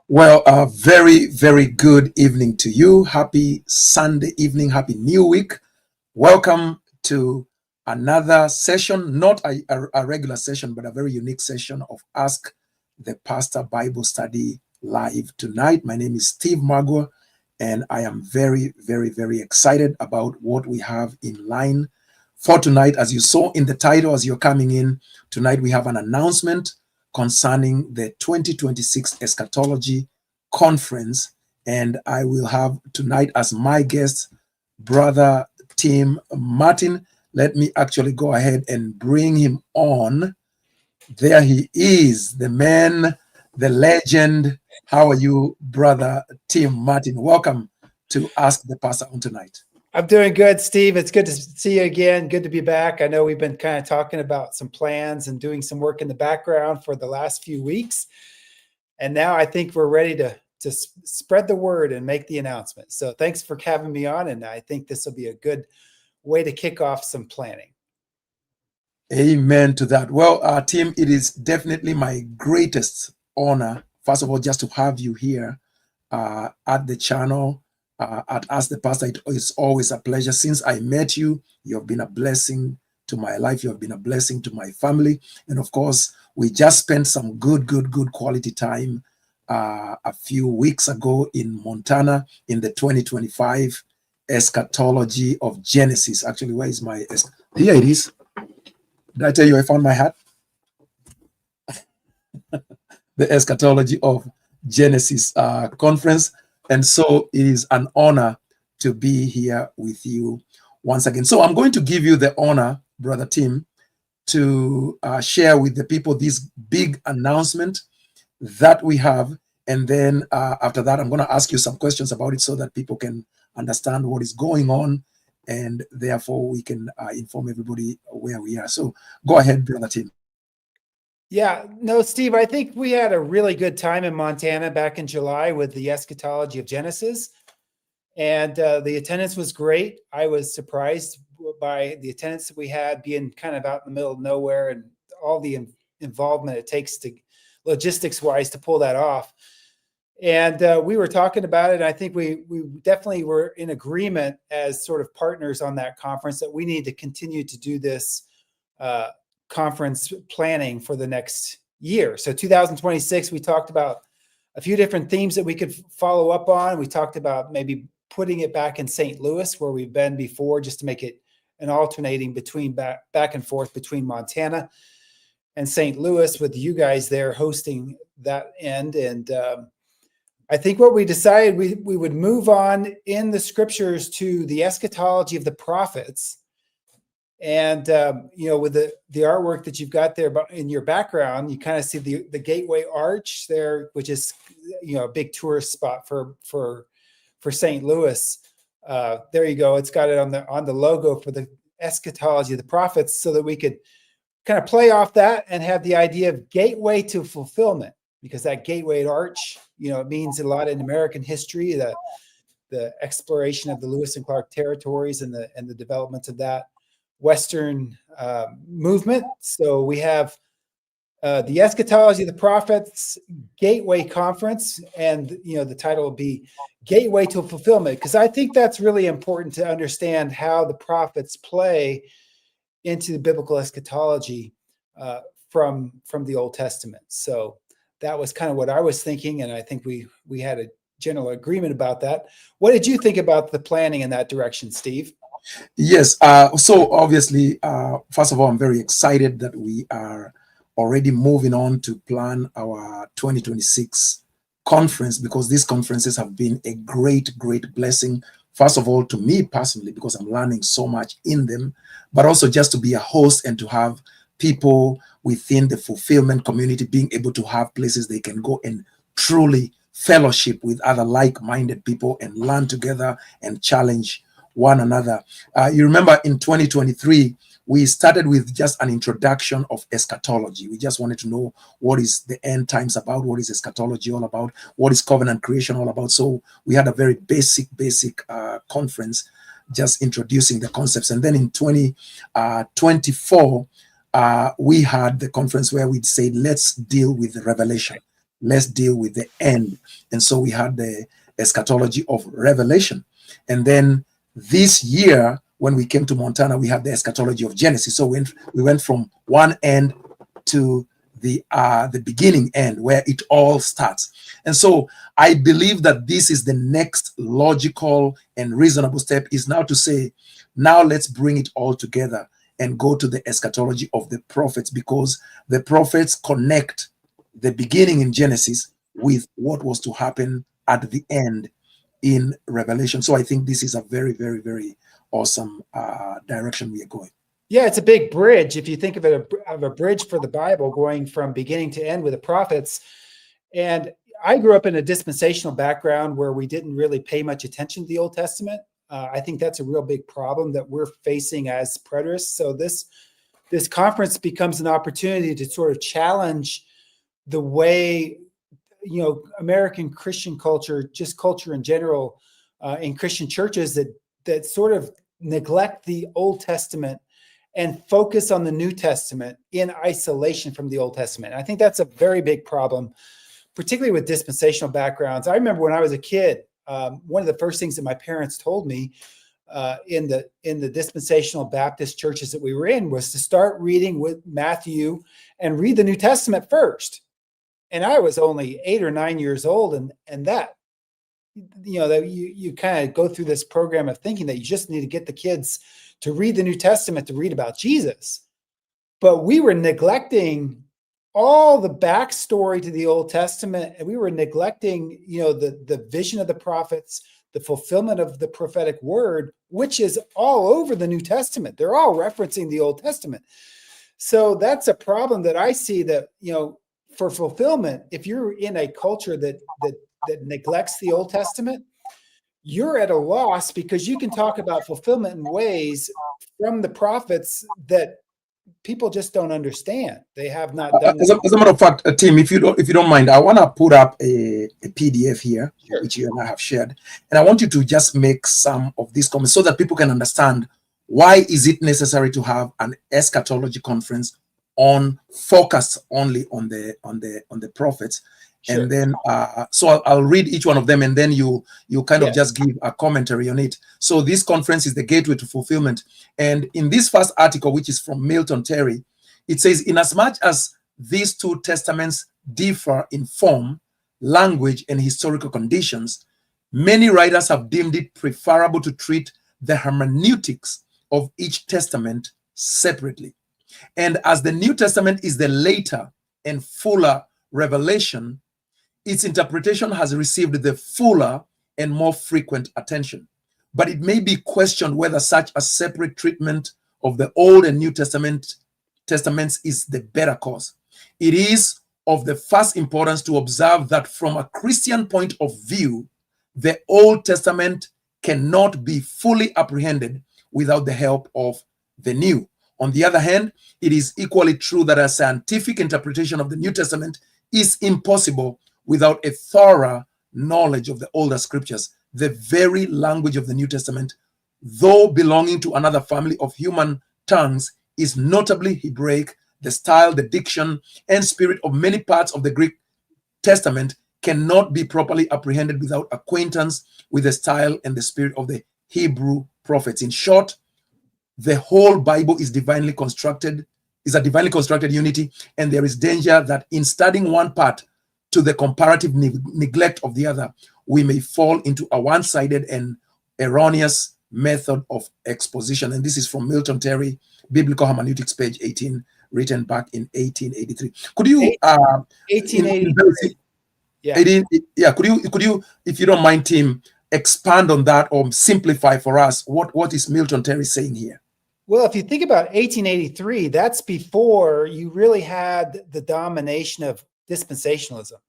Well, very, very good evening to you. Happy Sunday evening. Happy New Week. Welcome to another session, not a regular session, but a very unique session of Ask the Pastor Bible Study Live tonight. My name is Steve Magua, and I am very, very, very excited about what we have in line for tonight. As you saw in the title, as you're coming in, tonight we have an announcement concerning the 2026 Eschatology Conference. And I will have tonight as my guest, Brother Tim Martin. Let me actually go ahead and bring him on. There he is, the man, the legend. How are you, Brother Tim Martin? Welcome to Ask the Pastor on tonight. I'm doing good, Steve. It's good to see you again. Good to be back. I know we've been kind of talking about some plans and doing some work in the background for the last few weeks. And now I think we're ready to spread the word and make the announcement. So thanks for having me on. And I think this will be a good way to kick off some planning. Amen to that. Well, Tim, it is definitely my greatest honor, first of all, just to have you here at the channel. At Ask the Pastor, it is always a pleasure. Since I met you, you have been a blessing to my life. You have been a blessing to my family. And of course, we just spent some good quality time a few weeks ago in Montana in the 2025 Eschatology of Genesis. Actually, where is my... Here it is. Did I tell you I found my hat? The Eschatology of Genesis conference. And so it is an honor to be here with you once again. So I'm going to give you the honor, Brother Tim, to share with the people this big announcement that we have. And then after that, I'm going to ask you some questions about it so that people can understand what is going on. And therefore, we can inform everybody where we are. So go ahead, Brother Tim. Yeah, no, Steve, I think we had a really good time in Montana back in July with the Eschatology of Genesis. And the attendance was great. I was surprised by the attendance that we had, being kind of out in the middle of nowhere and all the involvement it takes to logistics-wise to pull that off. And we were talking about it. And I think we definitely were in agreement as sort of partners on that conference that we need to continue to do this conference planning for the next year. So 2026, we talked about a few different themes that we could follow up on. We talked about maybe putting it back in St. Louis, where we've been before, just to make it an alternating between back and forth between Montana and St. Louis, with you guys there hosting that end. And I think what we decided, we would move on in the scriptures to the eschatology of the prophets. And, with the artwork that you've got there in your background, you kind of see the Gateway Arch there, which is, a big tourist spot for St. Louis. There you go. It's got it on the logo for the eschatology of the prophets, so that we could kind of play off that and have the idea of gateway to fulfillment, because that Gateway Arch, it means a lot in American history, the exploration of the Lewis and Clark territories and the development of that Western movement. So we have the Eschatology of the Prophets Gateway Conference, and the title will be Gateway to Fulfillment, because I think that's really important to understand how the prophets play into the biblical eschatology from the Old Testament. So that was kind of what I was thinking, and I think we had a general agreement about that. What did you think about the planning in that direction, Steve? Yes. So obviously, first of all, I'm very excited that we are already moving on to plan our 2026 conference, because these conferences have been a great blessing. First of all, to me personally, because I'm learning so much in them, but also just to be a host and to have people within the fulfillment community being able to have places they can go and truly fellowship with other like-minded people and learn together and challenge one another. You remember in 2023, we started with just an introduction of eschatology. We just wanted to know what is the end times about, what is eschatology all about, what is covenant creation all about. So we had a very basic conference just introducing the concepts. And then in 2024, we had the conference where we said, let's deal with the revelation. let's deal with the end. And so we had the eschatology of Revelation. And then this year, when we came to Montana, we had the eschatology of Genesis. So we went from one end to the beginning end, where it all starts. And so I believe that this is the next logical and reasonable step, is now to say, now let's bring it all together and go to the eschatology of the prophets, because the prophets connect the beginning in Genesis with what was to happen at the end in Revelation. So I think this is a very, very, very awesome direction we are going. Yeah, it's a big bridge. If you think of it of a bridge for the Bible, going from beginning to end with the prophets. And I grew up in a dispensational background where we didn't really pay much attention to the Old Testament. I think that's a real big problem that we're facing as preterists. So this conference becomes an opportunity to sort of challenge the way, American Christian culture, just culture in general, in Christian churches that sort of neglect the Old Testament and focus on the New Testament in isolation from the Old Testament. And I think that's a very big problem, particularly with dispensational backgrounds. I remember when I was a kid, one of the first things that my parents told me in the dispensational Baptist churches that we were in was to start reading with Matthew and read the New Testament first. And I was only 8 or 9 years old, and that, that you kind of go through this program of thinking that you just need to get the kids to read the New Testament to read about Jesus. But we were neglecting all the backstory to the Old Testament, and we were neglecting, the vision of the prophets, the fulfillment of the prophetic word, which is all over the New Testament. They're all referencing the Old Testament. So that's a problem that I see, that, for fulfillment, if you're in a culture that neglects the Old Testament, you're at a loss, because you can talk about fulfillment in ways from the prophets that people just don't understand. They have not done. As a matter of fact, Tim, if you don't mind, I want to put up a PDF here, sure, which you and I have shared, and I want you to just make some of these comments so that people can understand why is it necessary to have an eschatology conference focused only on the prophets. Sure. And then, so I'll read each one of them, and then you kind of just give a commentary on it. So this conference is the gateway to fulfillment. And in this first article, which is from Milton Terry, it says, inasmuch as these two testaments differ in form, language, and historical conditions, many writers have deemed it preferable to treat the hermeneutics of each testament separately. And as the New Testament is the later and fuller revelation, its interpretation has received the fuller and more frequent attention. But it may be questioned whether such a separate treatment of the Old and New Testaments is the better course. It is of the first importance to observe that from a Christian point of view, the Old Testament cannot be fully apprehended without the help of the New. On the other hand, it is equally true that a scientific interpretation of the New Testament is impossible without a thorough knowledge of the older scriptures. The very language of the New Testament, though belonging to another family of human tongues, is notably Hebraic. The style, the diction, and spirit of many parts of the Greek Testament cannot be properly apprehended without acquaintance with the style and the spirit of the Hebrew prophets. In short, the whole Bible is a divinely constructed unity, and there is danger that in studying one part to the comparative neglect of the other, we may fall into a one-sided and erroneous method of exposition. And this is from Milton Terry, Biblical Hermeneutics, page 18, written back in 1883. Could you 1883? Could you, if you don't mind, Tim, expand on that or simplify for us what is Milton Terry saying here? Well, if you think about 1883, that's before you really had the domination of dispensationalism.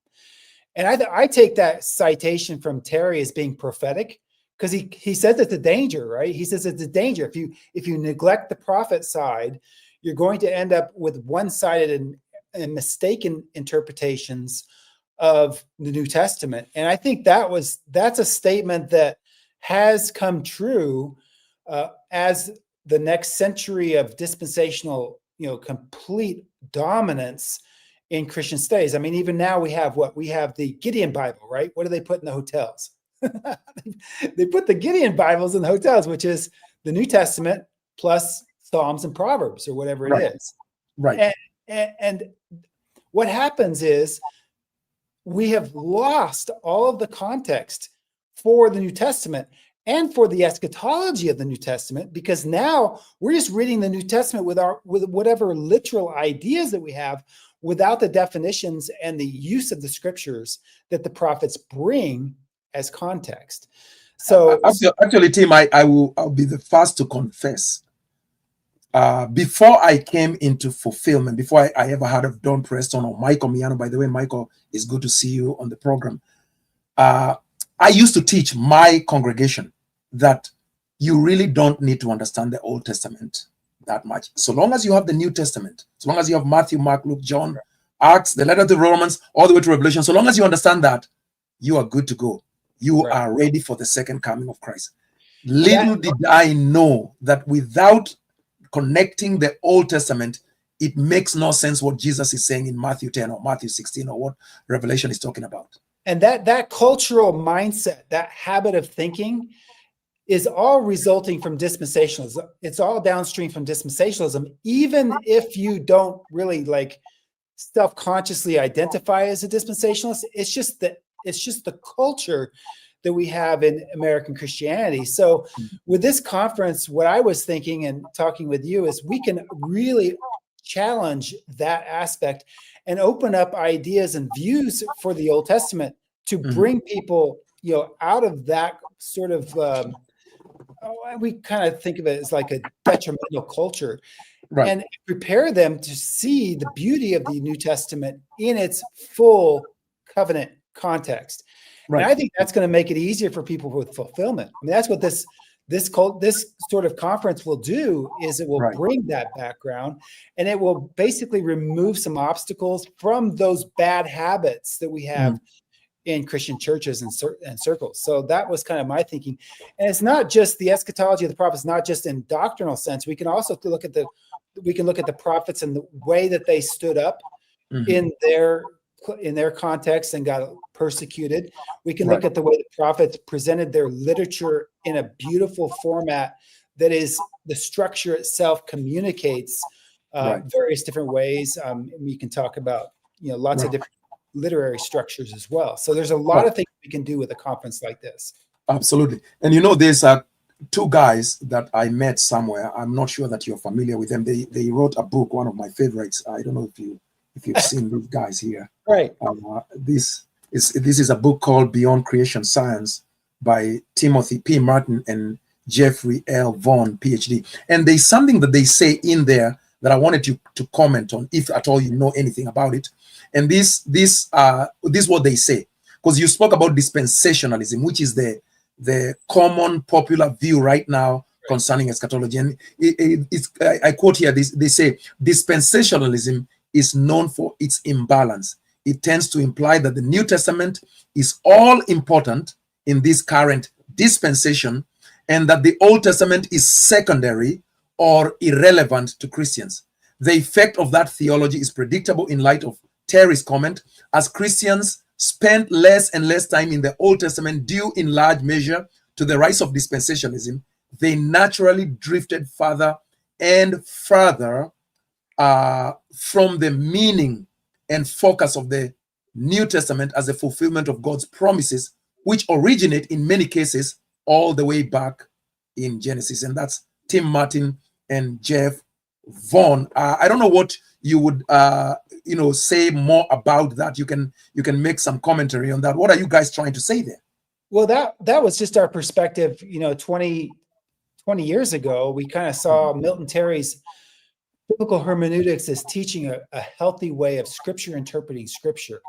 And I take that citation from Terry as being prophetic, because he said that the danger, right? He says it's a danger. If you neglect the prophet side, you're going to end up with one-sided and mistaken interpretations of the New Testament. And I think that's a statement that has come true as the next century of dispensational, complete dominance in Christian studies. I mean, even now we have the Gideon Bible, right? What do they put in the hotels? They put the Gideon Bibles in the hotels, which is the New Testament plus Psalms and Proverbs or whatever it is. Right. And what happens is we have lost all of the context for the New Testament and for the eschatology of the New Testament, because now we're just reading the New Testament with whatever literal ideas that we have, without the definitions and the use of the scriptures that the prophets bring as context. So actually, Tim, I'll be the first to confess. Before I came into fulfillment, before I ever heard of Don Preston or Michael Miano, by the way, Michael, it's good to see you on the program. I used to teach my congregation that you really don't need to understand the Old Testament that much. So long as you have the New Testament, so long as you have Matthew, Mark, Luke, John, Acts, the letter to Romans, all the way to Revelation, so long as you understand that, you are good to go. You are ready for the second coming of Christ. Little did I know that without connecting the Old Testament, it makes no sense what Jesus is saying in Matthew 10 or Matthew 16 or what Revelation is talking about. And that cultural mindset, that habit of thinking, is all resulting from dispensationalism. It's all downstream from dispensationalism, even if you don't really like self-consciously identify as a dispensationalist. It's just the culture that we have in American Christianity. So with this conference, what I was thinking and talking with you is we can really challenge that aspect and open up ideas and views for the Old Testament to bring people, out of that sort of, we kind of think of it as like a detrimental culture, and prepare them to see the beauty of the New Testament in its full covenant context. And I think that's going to make it easier for people with fulfillment. I mean, that's what this sort of conference will do, is it will bring that background, and it will basically remove some obstacles from those bad habits that we have in Christian churches and circles. So that was kind of my thinking. And it's not just the eschatology of the prophets, not just in doctrinal sense. We can also look at the prophets and the way that they stood up in their context and got persecuted. We can look at the way the prophets presented their literature in a beautiful format that is, the structure itself communicates various different ways. We can talk about lots of different literary structures as well. So there's a lot of things we can do with a conference like this. Absolutely. And there's two guys that I met somewhere. I'm not sure that you're familiar with them. They wrote a book, one of my favorites. I don't know if you've seen these guys here. This is a book called Beyond Creation Science by Timothy P. Martin and Jeffrey L. Vaughn, PhD. And there's something that they say in there that I wanted you to comment on, if at all you know anything about it. And this what they say, because you spoke about dispensationalism, which is the common popular view right now concerning eschatology. And I quote here, they say, dispensationalism is known for its imbalance. It tends to imply that the New Testament is all important in this current dispensation, and that the Old Testament is secondary or irrelevant to Christians. The effect of that theology is predictable in light of Terry's comment, as Christians spent less and less time in the Old Testament due in large measure to the rise of dispensationalism. They naturally drifted further and further from the meaning and focus of the New Testament as a fulfillment of God's promises, which originate in many cases all the way back in Genesis. And that's Tim Martin and Jeff Vaughn. I don't know what you would say more about that. You can make some commentary on that. What are you guys trying to say there? Well, that was just our perspective. 20 years ago, we kind of saw Milton Terry's biblical hermeneutics as teaching a healthy way of Scripture, interpreting Scripture,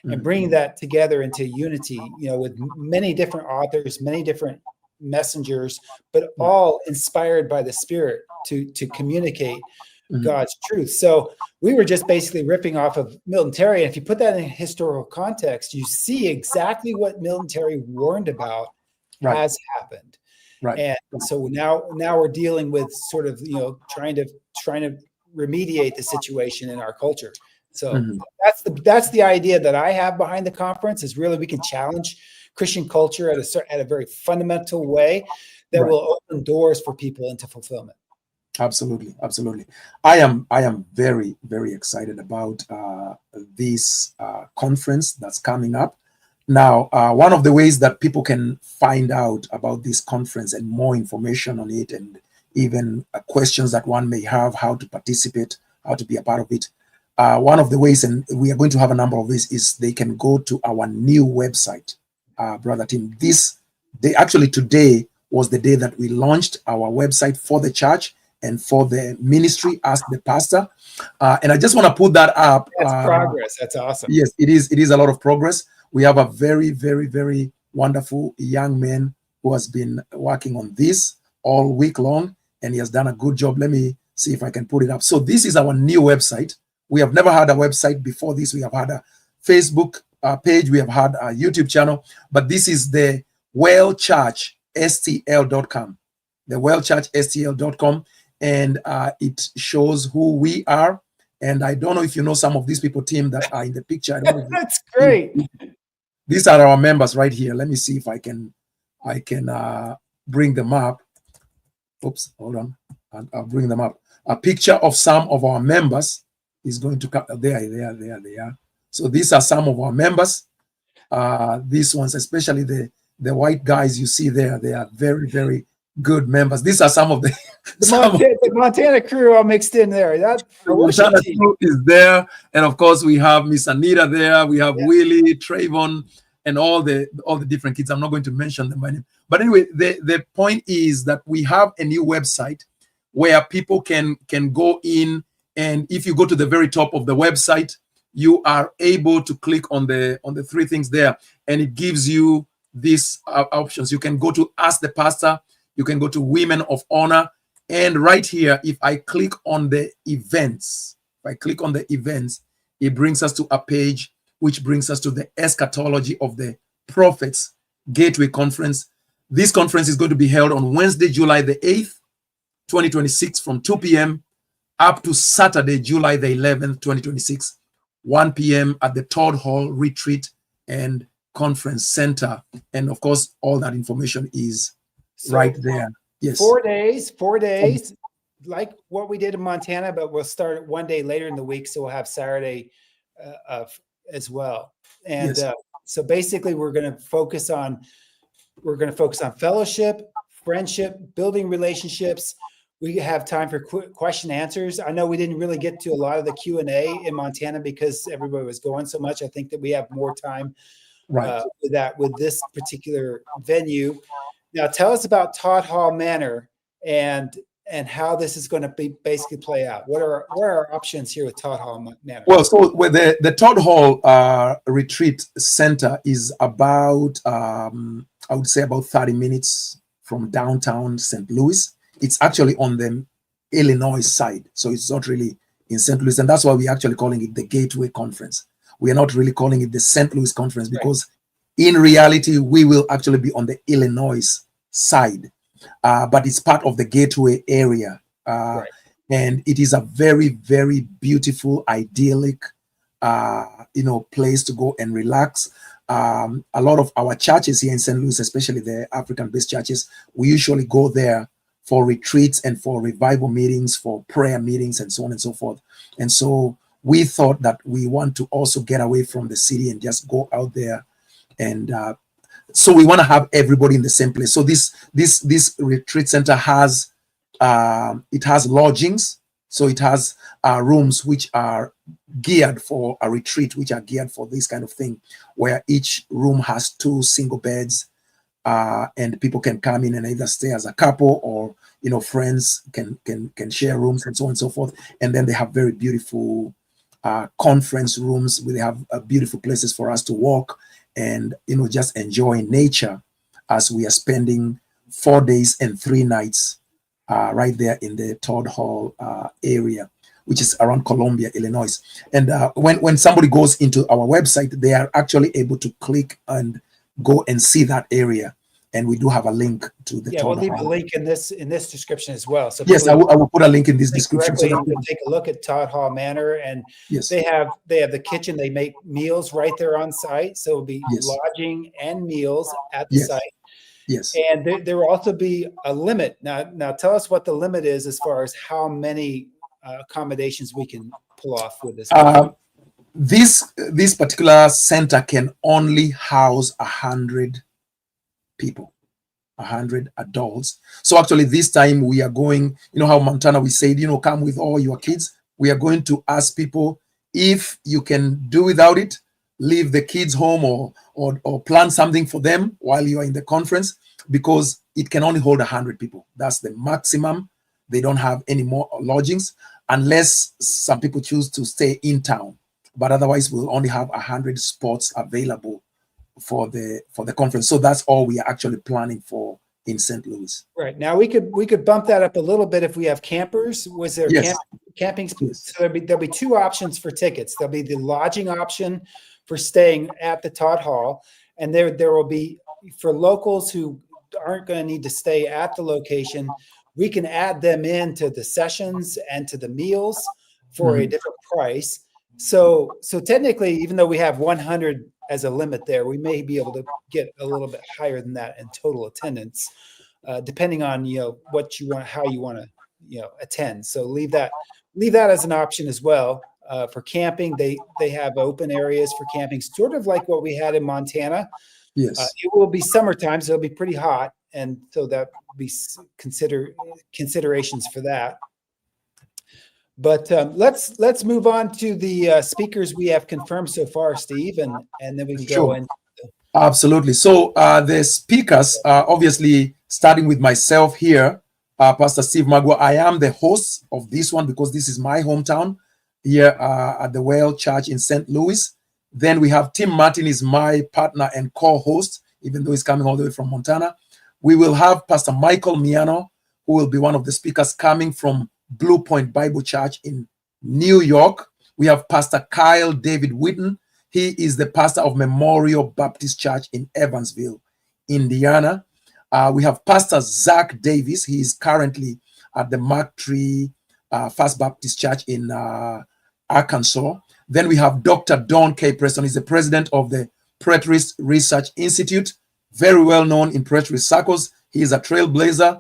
and bringing that together into unity, with many different authors, many different messengers, but all inspired by the Spirit to communicate God's truth. So we were just basically ripping off of Milton Terry. And if you put that in historical context, you see exactly what Milton Terry warned about has happened. And so now we're dealing with sort of, trying to remediate the situation in our culture. So Mhm. that's the idea that I have behind the conference, is really we can challenge Christian culture at a very fundamental way that Right. will open doors for people into fulfillment. Absolutely, absolutely. I am very, very excited about this conference that's coming up. Now, one of the ways that people can find out about this conference and more information on it, and even questions that one may have, how to participate, how to be a part of it. One of the ways, and we are going to have a number of these, is they can go to our new website, Brother Tim. Actually, today was the day that we launched our website for the church and for the ministry as the pastor. And I just want to put that up. That's progress. That's awesome. Yes, it is. It is a lot of progress. We have a very, very, very wonderful young man who has been working on this all week long, and he has done a good job. Let me see if I can put it up. So this is our new website. We have never had a website before this. We have had a Facebook page. We have had a YouTube channel, but this is the wellchurchstl.com, the wellchurchstl.com. And it shows who we are. And I don't know if you know some of these people, Tim, that are in the picture. I don't know. That's great. These are our members right here. Let me see if I can bring them up. Oops, hold on. I'll bring them up. A picture of some of our members is going to come. There they are. So these are some of our members. These ones, especially the white guys you see there, they are very, very good members. These are some of the Montana crew all mixed in there. That Montana crew is there, and of course we have Miss Anita there. We have Willie, Trayvon, and all the different kids. I'm not going to mention them by name, but anyway, the point is that we have a new website where people can go in, and if you go to the very top of the website, you are able to click on the three things there, and it gives you these options. You can go to Ask the Pastor. You can go to Women of Honor. And right here, if I click on the events, it brings us to a page which brings us to the Eschatology of the Prophets Gateway Conference. This conference is going to be held on Wednesday, July the 8th, 2026, from 2 p.m. up to Saturday, July the 11th, 2026, 1 p.m. at the Toddhall Retreat and Conference Center. And of course, all that information is right there. Yes. 4 days, like what we did in Montana, but we'll start one day later in the week. So we'll have Saturday as well. And so basically we're going to focus on fellowship, friendship, building relationships. We have time for question answers. I know we didn't really get to a lot of the Q&A in Montana because everybody was going so much. I think that we have more time with this particular venue. Now, tell us about Toddhall Manor and how this is going to basically play out. What are our options here with Toddhall Manor? Well, so with the Toddhall Retreat Center is about, I would say, about 30 minutes from downtown St. Louis. It's actually on the Illinois side, so it's not really in St. Louis, and that's why we're actually calling it the Gateway Conference. We are not really calling it the St. Louis Conference because in reality, we will actually be on the Illinois side, but it's part of the Gateway area. And it is a very, very beautiful, idyllic, place to go and relax. A lot of our churches here in St. Louis, especially the African-based churches, we usually go there for retreats and for revival meetings, for prayer meetings, and so on and so forth. And so we thought that we want to also get away from the city and just go out there. And so we want to have everybody in the same place. So this retreat center has lodgings. So it has rooms which are geared for a retreat, which are geared for this kind of thing, where each room has 2 single beds, and people can come in and either stay as a couple or friends can share rooms and so on and so forth. And then they have very beautiful conference rooms where they have beautiful places for us to walk and just enjoy nature as we are spending 4 days and 3 nights right there in the Toddhall area, which is around Columbia, Illinois. And when somebody goes into our website, they are actually able to click and go and see that area. and we do have a link to the Yeah, we'll leave a Toddhall. link in this description as well. So Yes, I will put a link in this description. So directly, that you can take a look at Toddhall Manor, and yes, they have the kitchen. They make meals right there on site, so it'll be yes, lodging and meals at the yes, site. yes. And there will also be a limit. Now tell us what the limit is as far as how many accommodations we can pull off with this. This particular center can only house 100 people, 100 adults. So actually this time we are going, you know how Montana we said, you know, come with all your kids. We are going to ask people if you can do without it, leave the kids home or plan something for them while you are in the conference, because it can only hold 100 people. That's the maximum. They don't have any more lodgings unless some people choose to stay in town. But otherwise, we'll only have 100 spots available for the conference. So that's all we are actually planning for in St. Louis. Right. Now we could bump that up a little bit if we have campers. Was there Yes. camping? Yes. So there'll be two options for tickets. There'll be the lodging option for staying at the Toddhall, and there will be for locals who aren't going to need to stay at the location. We can add them into the sessions and to the meals for a different price. So technically, even though we have 100 as a limit there, we may be able to get a little bit higher than that in total attendance, depending on what you want, how you want to attend. So leave that as an option as well. For camping, they have open areas for camping, sort of like what we had in Montana. Yes. It will be summertime, so it'll be pretty hot, and so that will be considerations for that. But let's move on to the speakers we have confirmed so far, Steve, and then we can go in. Absolutely. So the speakers, obviously, starting with myself here, Pastor Steve Magua. I am the host of this one because this is my hometown here at the Well Church in St. Louis. Then we have Tim Martin is my partner and co-host, even though he's coming all the way from Montana. We will have Pastor Michael Miano, who will be one of the speakers coming from Blue Point Bible Church in New York. We have Pastor Kyle David Whitten. He is the pastor of Memorial Baptist Church in Evansville, Indiana. We have Pastor Zach Davis. He is currently at the Mark Tree First Baptist Church in Arkansas. Then we have Dr. Don K. Preston. He's the president of the Preterist Research Institute, very well known in preterist circles. He is a trailblazer.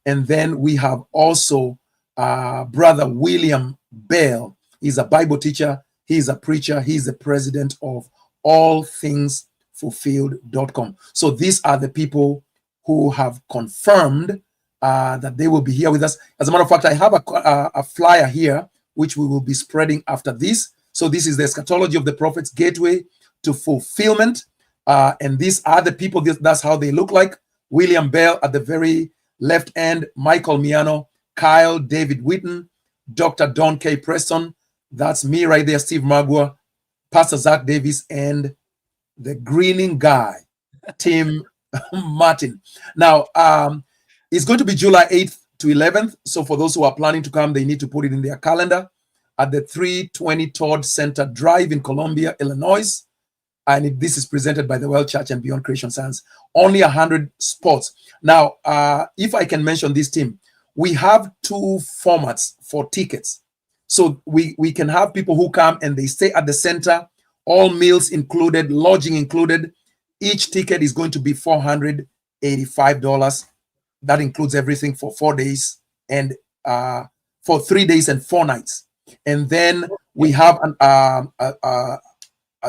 And then we have also Brother William Bell. He's a Bible teacher. He's a preacher. He's the president of allthingsfulfilled.com. So these are the people who have confirmed that they will be here with us. As a matter of fact, I have a flyer here, which we will be spreading after this. So this is the Eschatology of the Prophets, Gateway to Fulfillment. And these are the people, that's how they look like. William Bell at the very left end, Michael Miano, Kyle David Whitten, Dr. Don K. Preston. That's me right there, Steve Magua, Pastor Zach Davis, and the grinning guy, Tim Martin. Now, it's going to be July 8th to 11th. So for those who are planning to come, they need to put it in their calendar at the 320 Todd Center Drive in Columbia, Illinois. And this is presented by the Well Church and Beyond Creation Science. Only 100 spots. Now, if I can mention this, team, we have two formats for tickets. So we can have people who come and they stay at the center, all meals included, lodging included. Each ticket is going to be $485. That includes everything for 4 days and for 3 days and 4 nights. And then we have a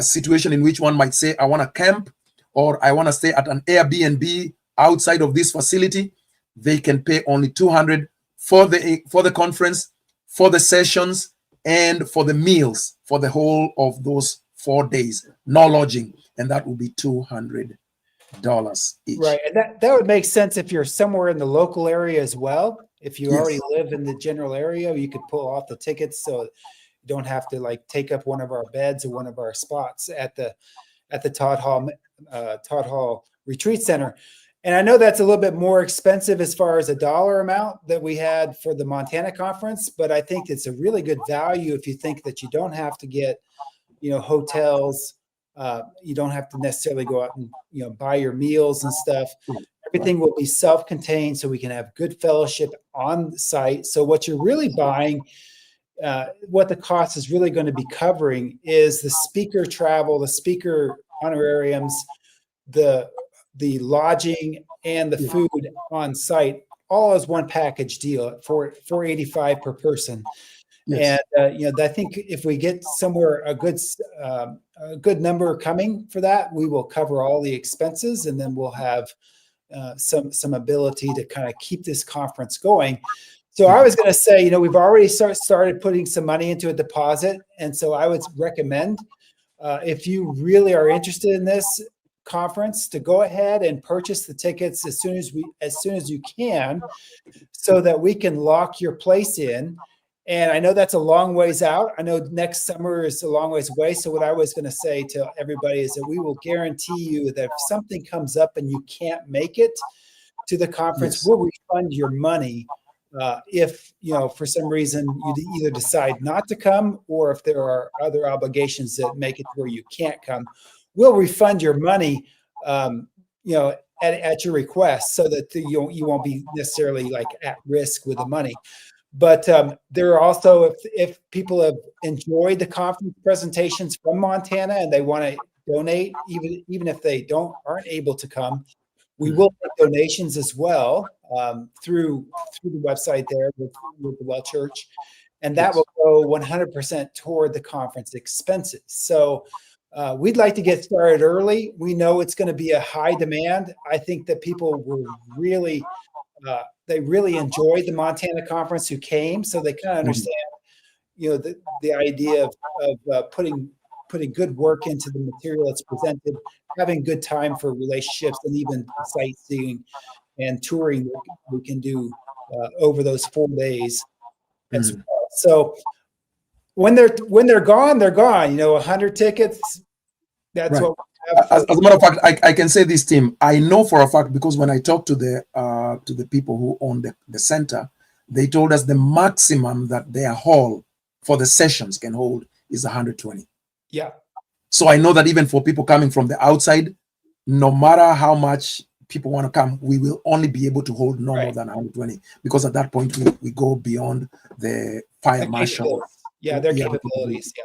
situation in which one might say, I want to camp or I want to stay at an Airbnb outside of this facility. They can pay only $200 for the conference, for the sessions, and for the meals for the whole of those 4 days. No lodging, and that will be $200 each. Right, and that would make sense if you're somewhere in the local area as well. If you already live in the general area, you could pull off the tickets so you don't have to like take up one of our beds or one of our spots at the Toddhall Retreat Center. And I know that's a little bit more expensive as far as a dollar amount that we had for the Montana conference, but I think it's a really good value if you think that you don't have to get, hotels. You don't have to necessarily go out and, buy your meals and stuff. Everything will be self-contained, so we can have good fellowship on site. So what you're really buying, what the cost is really going to be covering is the speaker travel, the speaker honorariums, the lodging, and the food on site, all as one package deal at $485 per person. Yes. And I think if we get somewhere a good number coming for that, we will cover all the expenses, and then we'll have some ability to kind of keep this conference going. So I was going to say, we've already started putting some money into a deposit, and so I would recommend if you really are interested in this conference, to go ahead and purchase the tickets as soon as you can, so that we can lock your place in. And I know that's a long ways out. I know next summer is a long ways away. So what I was going to say to everybody is that we will guarantee you that if something comes up and you can't make it to the conference, we'll refund your money. If, for some reason you either decide not to come, or if there are other obligations that make it where you can't come, we'll refund your money, at your request, so that you won't be necessarily like at risk with the money. But there are also, if people have enjoyed the conference presentations from Montana and they want to donate, even if they aren't able to come, we will take donations as well through the website there with the Well Church, and that will go 100% toward the conference expenses. So we'd like to get started early. We know it's going to be a high demand. I think that people will really they really enjoyed the Montana conference who came, so they kind of understand, the idea of putting good work into the material that's presented, having good time for relationships, and even sightseeing and touring that we can do over those 4 days as well. So when they're gone, they're gone. 100 tickets. That's what. As a matter of fact, I can say this, Tim. I know for a fact, because when I talked to the people who own the center, they told us the maximum that their hall for the sessions can hold is 120. Yeah. So I know that even for people coming from the outside, no matter how much people want to come, we will only be able to hold no more than 120, because at that point we go beyond the fire marshal. Yeah, their capabilities. Yeah.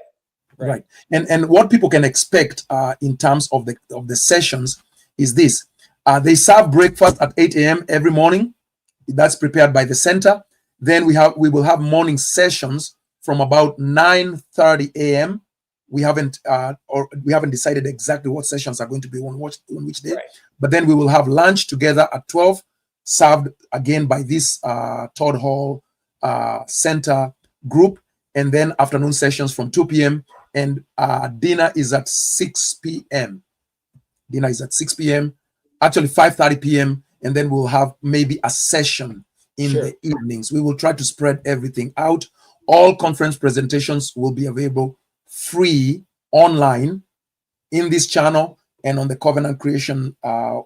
Right. And what people can expect in terms of the sessions is this. They serve breakfast at 8 a.m. every morning. That's prepared by the center. Then we will have morning sessions from about 9:30 a.m. We haven't decided exactly what sessions are going to be on which day. Right. But then we will have lunch together at 12, served again by this Toddhall Center group, and then afternoon sessions from 2 p.m. And dinner is at 6 p.m. Dinner is at 6 p.m. Actually 5:30 p.m. And then we'll have maybe a session in the evenings. We will try to spread everything out. All conference presentations will be available free online in this channel and on the Covenant Creation on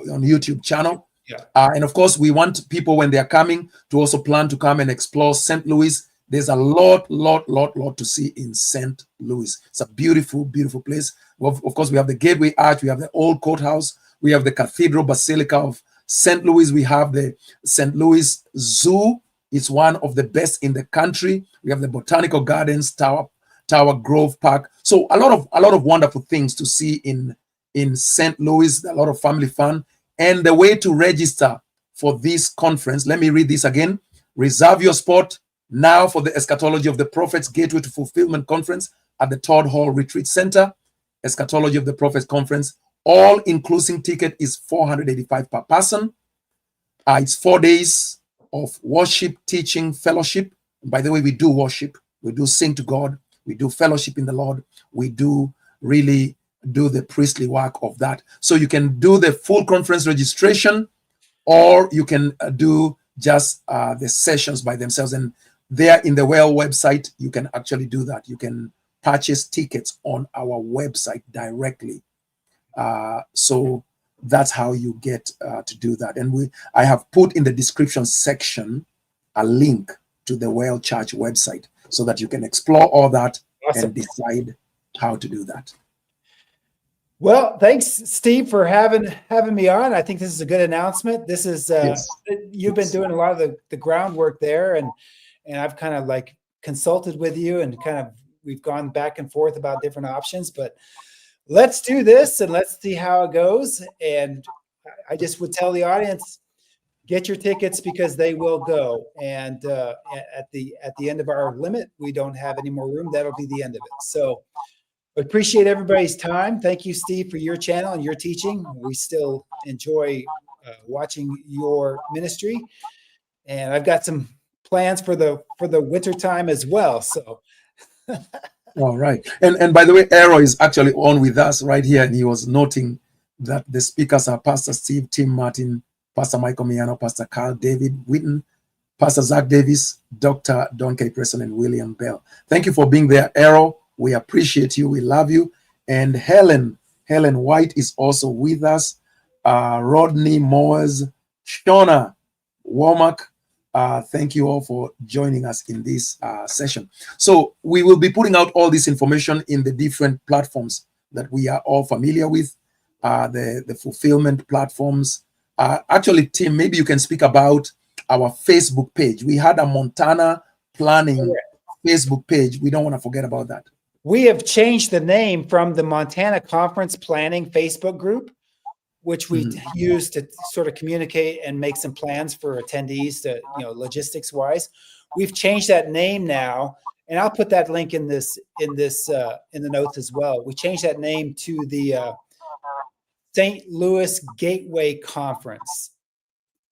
YouTube channel. Yeah. And of course, we want people, when they're coming, to also plan to come and explore St. Louis. There's a lot to see in St. Louis. It's a beautiful, beautiful place. Well, of course, we have the Gateway Arch, we have the old courthouse, we have the Cathedral Basilica of St. Louis, we have the St. Louis Zoo. It's one of the best in the country. We have the Botanical Gardens, Tower Grove Park. So a lot of wonderful things to see in St. Louis. A lot of family fun. And the way to register for this conference, let me read this again. Reserve your spot now for the Eschatology of the Prophets Gateway to Fulfillment Conference at the Toddhall Retreat Center. Eschatology of the Prophets Conference. All-inclusive ticket is $485 per person. It's 4 days of worship, teaching, fellowship. By the way, we do worship. We do sing to God. We do fellowship in the Lord. We do really do the priestly work of that. So you can do the full conference registration, or you can do just the sessions by themselves. And there in the Well website, you can actually do that. You can purchase tickets on our website directly. So that's how you get to do that. And I have put in the description section a link to the Well Church website so that you can explore all that and decide how to do that. Well, thanks, Steve, for having me on. I think this is a good announcement. This is Yes. you've been doing a lot of the groundwork there, and I've kind of like consulted with you, and kind of we've gone back and forth about different options. But let's do this and let's see how it goes. And I just would tell the audience, get your tickets because they will go. And at the end of our limit, we don't have any more room. That'll be the end of it. So appreciate everybody's time. Thank you, Steve, for your channel and your teaching. We still enjoy watching your ministry, and I've got some plans for the winter time as well. So, All right. And by the way, Arrow is actually on with us right here, and he was noting that the speakers are Pastor Steve, Tim Martin, Pastor Michael Miano, Pastor Carl David Whitten, Pastor Zach Davis, Dr. Don K. Preston, and William Bell. Thank you for being there, Arrow. We appreciate you. We love you. And Helen White is also with us. Rodney Moores, Shona Womack. Thank you all for joining us in this session. So we will be putting out all this information in the different platforms that we are all familiar with, the fulfillment platforms. Actually, Tim, maybe you can speak about our Facebook page. We had a Montana planning Facebook page. We don't want to forget about that. We have changed the name from the Montana Conference Planning Facebook group, which we use to sort of communicate and make some plans for attendees to, logistics wise. We've changed that name now, and I'll put that link in the notes as well. We changed that name to the St. Louis Gateway Conference.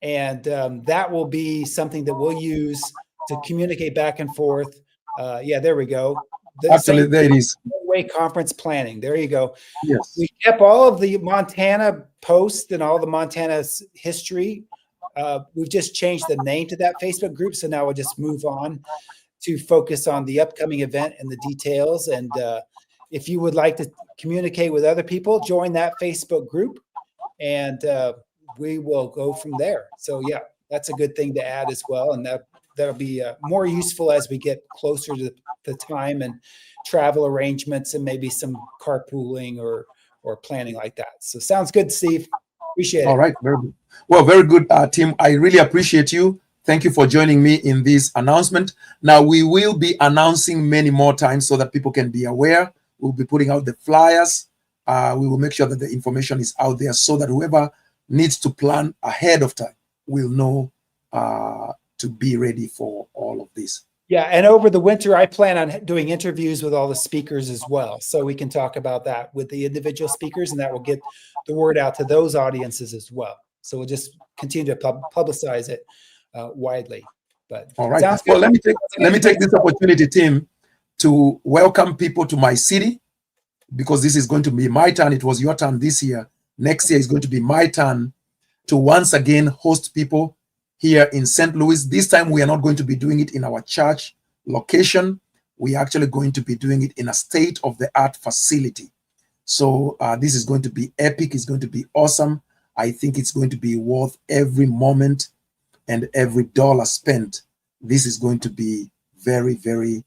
And that will be something that we'll use to communicate back and forth. There we go. Actually, there it is. Gateway Conference Planning. There you go. Yes. We kept all of the Montana posts and all the Montana's history. We've just changed the name to that Facebook group. So now we'll just move on to focus on the upcoming event and the details. And if you would like to communicate with other people, join that Facebook group, and we will go from there. So yeah, that's a good thing to add as well. And that'll be more useful as we get closer to the time and travel arrangements and maybe some carpooling or planning like that. So sounds good, Steve. Appreciate it. All right. Very good. Well, very good, Tim. I really appreciate you. Thank you for joining me in this announcement. Now, we will be announcing many more times so that people can be aware. We'll be putting out the flyers. We will make sure that the information is out there so that whoever needs to plan ahead of time will know to be ready for all of this. Yeah, and over the winter, I plan on doing interviews with all the speakers as well. So we can talk about that with the individual speakers, and that will get the word out to those audiences as well. So we'll just continue to publicize it widely. But all right. Well, let me take this opportunity, Tim, to welcome people to my city, because this is going to be my turn. It was your turn this year. Next year is going to be my turn to once again host people here in St. Louis. This time we are not going to be doing it in our church location. We are actually going to be doing it in a state-of-the-art facility. So this is going to be epic. It's going to be awesome. I think it's going to be worth every moment and every dollar spent. This is going to be very, very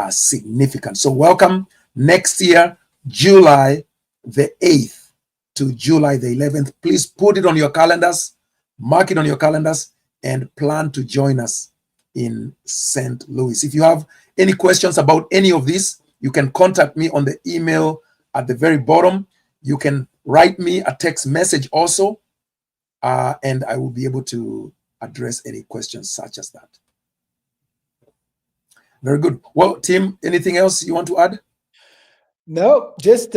significant. So welcome next year, July the 8th to July the 11th. Please put it on your calendars, mark it on your calendars, and plan to join us in St. Louis. If you have any questions about any of this, you can contact me on the email at the very bottom. You can write me a text message also, and I will be able to address any questions such as that. Very good. Well, Tim, anything else you want to add? No, just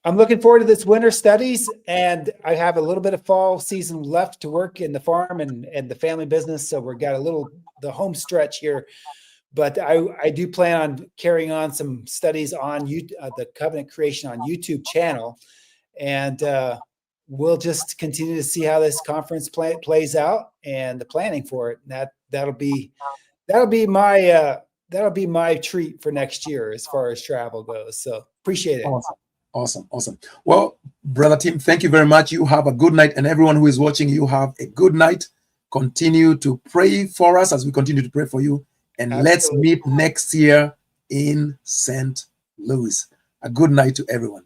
I'm looking forward to this winter studies, and I have a little bit of fall season left to work in the farm and the family business. So we've got the home stretch here, but I do plan on carrying on some studies on the Covenant Creation on YouTube channel, and we'll just continue to see how this conference plays out and the planning for it. And that'll be my treat for next year as far as travel goes. So appreciate it. Awesome. Well, Brother Tim, thank you very much. You have a good night, and everyone who is watching, you have a good night. Continue to pray for us as we continue to pray for you. And Absolutely. Let's meet next year in St. Louis. A good night to everyone.